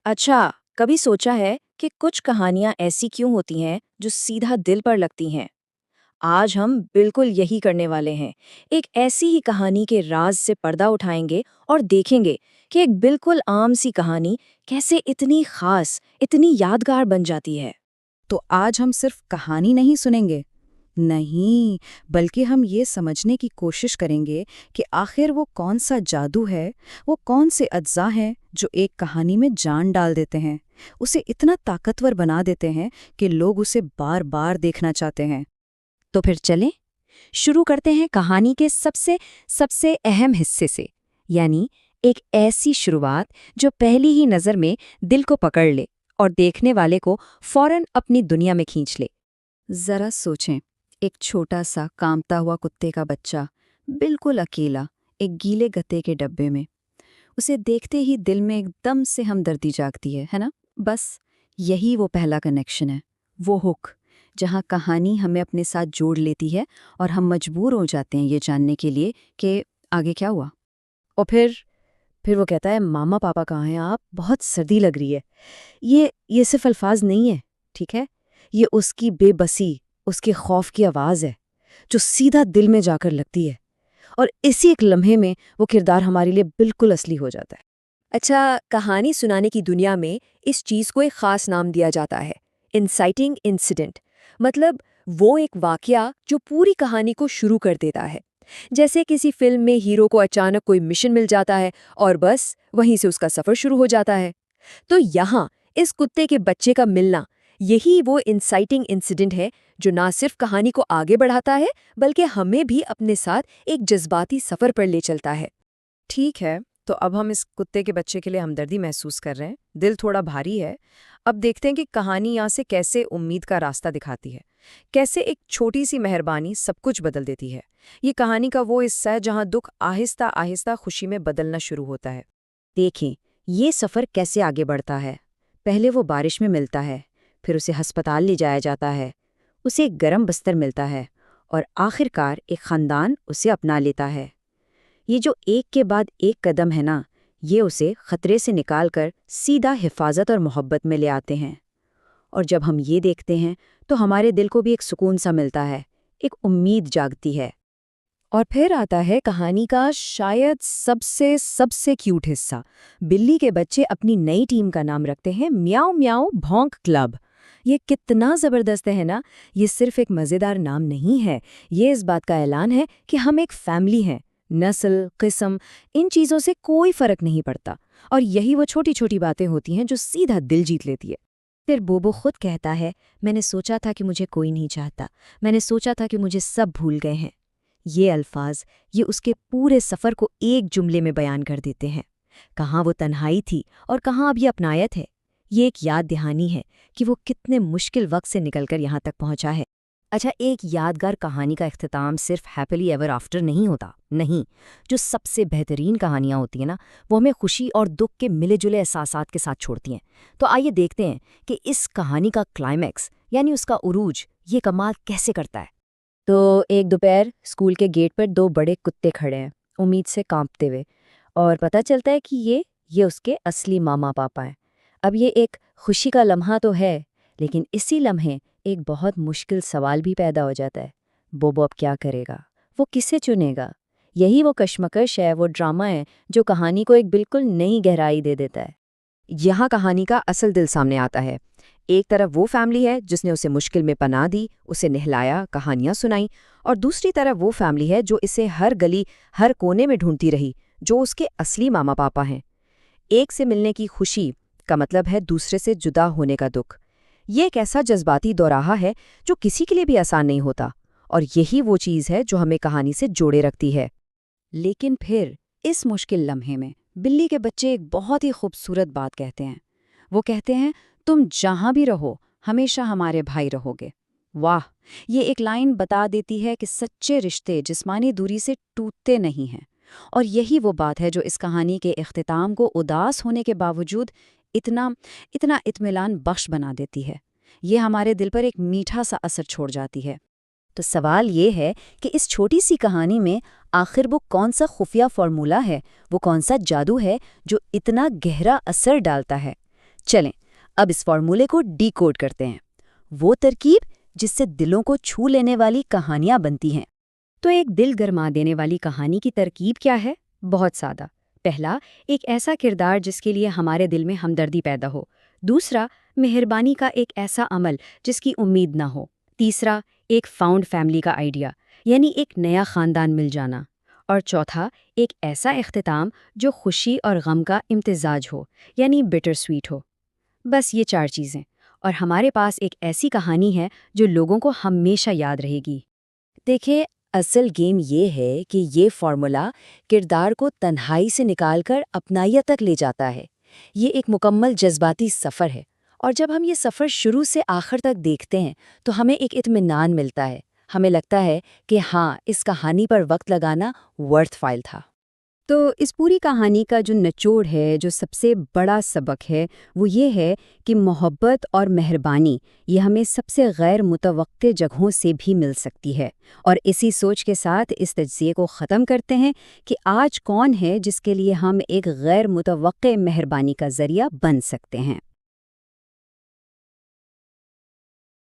अच्छा, कभी सोचा है कि कुछ कहानियां ऐसी क्यों होती हैं जो सीधा दिल पर लगती हैं? आज हम बिल्कुल यही करने वाले हैं। एक ऐसी ही कहानी के राज से पर्दा उठाएंगे और देखेंगे कि एक बिल्कुल आम सी कहानी कैसे इतनी खास, इतनी यादगार बन जाती है। तो आज हम सिर्फ कहानी नहीं सुनेंगे। नहीं, बल्कि हम ये समझने की कोशिश करेंगे कि आखिर वो कौन सा जादू है, वो कौन से अज्जा हैं जो एक कहानी में जान डाल देते हैं, उसे इतना ताकतवर बना देते हैं कि लोग उसे बार बार देखना चाहते हैं। तो फिर चलें, शुरू करते हैं कहानी के सबसे सबसे अहम हिस्से से, यानी एक ऐसी शुरुआत जो पहली ही नज़र में दिल को पकड़ ले और देखने वाले को फौरन अपनी दुनिया में खींच ले। जरा सोचें, एक छोटा सा कांपता हुआ कुत्ते का बच्चा, बिल्कुल अकेला, एक गीले गत्ते के डब्बे में। उसे देखते ही दिल में एकदम से हमदर्दी जागती है ना? बस यही वो पहला कनेक्शन है, वो हुक, जहाँ कहानी हमें अपने साथ जोड़ लेती है और हम मजबूर हो जाते हैं ये जानने के लिए कि आगे क्या हुआ। और फिर वो कहता है, मामा पापा कहाँ हैं आप? बहुत सर्दी लग रही है। ये सिर्फ अल्फाज नहीं है, ठीक है? ये उसकी बेबसी, उसके खौफ की आवाज़ है, जो सीधा दिल में जाकर लगती है। और इसी एक लम्हे में वो किरदार हमारे लिए बिल्कुल असली हो जाता है। अच्छा, कहानी सुनाने की दुनिया में इस चीज़ को एक ख़ास नाम दिया जाता है, इंसाइटिंग इंसिडेंट। मतलब वो एक वाकया जो पूरी कहानी को शुरू कर देता है। जैसे किसी फिल्म में हीरो को अचानक कोई मिशन मिल जाता है और बस वहीं से उसका सफ़र शुरू हो जाता है। तो यहाँ इस कुत्ते के बच्चे का मिलना, यही वो इंसाइटिंग इंसिडेंट है जो ना सिर्फ कहानी को आगे बढ़ाता है, बल्कि हमें भी अपने साथ एक जज्बाती सफ़र पर ले चलता है। ठीक है, तो अब हम इस कुत्ते के बच्चे के लिए हमदर्दी महसूस कर रहे हैं, दिल थोड़ा भारी है। अब देखते हैं कि कहानी यहाँ से कैसे उम्मीद का रास्ता दिखाती है, कैसे एक छोटी सी मेहरबानी सब कुछ बदल देती है। ये कहानी का वो हिस्सा है जहाँ दुख आहिस्ता आहिस्ता खुशी में बदलना शुरू होता है। देखें, ये सफ़र कैसे आगे बढ़ता है। पहले वो बारिश में मिलता है, फिर उसे अस्पताल ले जाया जाता है, उसे एक गर्म बस्तर मिलता है और आखिरकार एक ख़ानदान उसे अपना लेता है। ये जो एक के बाद एक कदम है ना, ये उसे खतरे से निकालकर सीधा हिफाजत और मोहब्बत में ले आते हैं। और जब हम ये देखते हैं तो हमारे दिल को भी एक सुकून सा मिलता है, एक उम्मीद जागती है। और फिर आता है कहानी का शायद सबसे सबसे क्यूट हिस्सा। बिल्ली के बच्चे अपनी नई टीम का नाम रखते हैं म्याऊ म्याऊ भौंक क्लब। ये कितना ज़बरदस्त है ना। ये सिर्फ एक मज़ेदार नाम नहीं है, ये इस बात का ऐलान है कि हम एक फैमिली हैं। नस्ल, किस्म, इन चीज़ों से कोई फ़र्क नहीं पड़ता। और यही वो छोटी छोटी बातें होती हैं जो सीधा दिल जीत लेती है। फिर बोबो खुद कहता है, मैंने सोचा था कि मुझे कोई नहीं चाहता, मैंने सोचा था कि मुझे सब भूल गए हैं। ये अल्फाज, ये उसके पूरे सफ़र को एक जुमले में बयान कर देते हैं। कहाँ वो तन्हाई थी और कहाँ अब ये अपनायत है। ये एक याद दहानी है कि वो कितने मुश्किल वक्त से निकलकर यहाँ तक पहुँचा है। अच्छा, एक यादगार कहानी का इख्तिताम सिर्फ हैप्पीली एवर आफ्टर नहीं होता, नहीं। जो सबसे बेहतरीन कहानियाँ होती हैं ना, वो हमें खुशी और दुख के मिले जुले एहसासात के साथ छोड़ती हैं। तो आइए देखते हैं कि इस कहानी का क्लाइमैक्स, यानी उसका उरूज, ये कमाल कैसे करता है। तो एक दोपहर स्कूल के गेट पर दो बड़े कुत्ते खड़े हैं, उम्मीद से कांपते हुए। और पता चलता है कि ये उसके असली मामा पापा हैं। अब ये एक खुशी का लम्हा तो है, लेकिन इसी लम्हे एक बहुत मुश्किल सवाल भी पैदा हो जाता है। बोबो अब क्या करेगा? वो किसे चुनेगा? यही वो कश्मकश है, वो ड्रामा है जो कहानी को एक बिल्कुल नई गहराई दे देता है। यहाँ कहानी का असल दिल सामने आता है। एक तरफ वो फैमिली है जिसने उसे मुश्किल में पनाह दी, उसे नहलाया, कहानियां सुनाई, और दूसरी तरफ वो फैमिली है जो इसे हर गली, हर कोने में ढूंढती रही, जो उसके असली मामा पापा हैं। एक से मिलने की खुशी का मतलब है दूसरे से जुदा होने का दुख। ये एक ऐसा जज्बाती दोराहा है जो किसी के लिए भी आसान नहीं होता, और यही वो चीज़ है जो हमें कहानी से जोड़े रखती है। लेकिन फिर इस मुश्किल लम्हे में बिल्ली के बच्चे एक बहुत ही खूबसूरत बात कहते हैं। वो कहते हैं, तुम जहां भी रहो हमेशा हमारे भाई रहोगे। वाह, ये एक लाइन बता देती है कि सच्चे रिश्ते जिस्मानी दूरी से टूटते नहीं हैं। और यही वो बात है जो इस कहानी के इख्तिताम को उदास होने के बावजूद इतना इतना इत्मीनान बख्श बना देती है। ये हमारे दिल पर एक मीठा सा असर छोड़ जाती है। तो सवाल ये है कि इस छोटी सी कहानी में आखिर वो कौन सा खुफिया फॉर्मूला है, वो कौन सा जादू है जो इतना गहरा असर डालता है। चलें, अब इस फॉर्मूले को डीकोड करते हैं। वो तरकीब जिससे दिलों को छू लेने वाली कहानियां बनती हैं। तो एक दिल गरमा देने वाली कहानी की तरकीब क्या है? बहुत सादा। पहला, एक ऐसा किरदार जिसके लिए हमारे दिल में हमदर्दी पैदा हो। दूसरा, मेहरबानी का एक ऐसा अमल जिसकी उम्मीद ना हो। तीसरा, एक फाउंड फैमिली का आइडिया, यानी एक नया खानदान मिल जाना। और चौथा, एक ऐसा इख्तिताम जो खुशी और गम का इम्तिजाज हो, यानी बिटर स्वीट हो। बस ये 4 चीज़ें, और हमारे पास एक ऐसी कहानी है जो लोगों को हमेशा याद रहेगी। देखिए, असल गेम ये है कि ये फॉर्मूला किरदार को तन्हाई से निकालकर अपनाइयत तक ले जाता है। ये एक मुकम्मल जज्बाती सफ़र है, और जब हम ये सफ़र शुरू से आखिर तक देखते हैं तो हमें एक इत्मीनान मिलता है। हमें लगता है कि हाँ, इस कहानी पर वक्त लगाना वर्थवाइल था। तो इस पूरी कहानी का जो निचोड़ है, जो सबसे बड़ा सबक है, वो ये है कि मोहब्बत और मेहरबानी ये हमें सबसे गैर मुतवक्के जगहों से भी मिल सकती है। और इसी सोच के साथ इस तज्ज़िये को ख़त्म करते हैं कि आज कौन है जिसके लिए हम एक गैर मुतवक्के मेहरबानी का ज़रिया बन सकते हैं।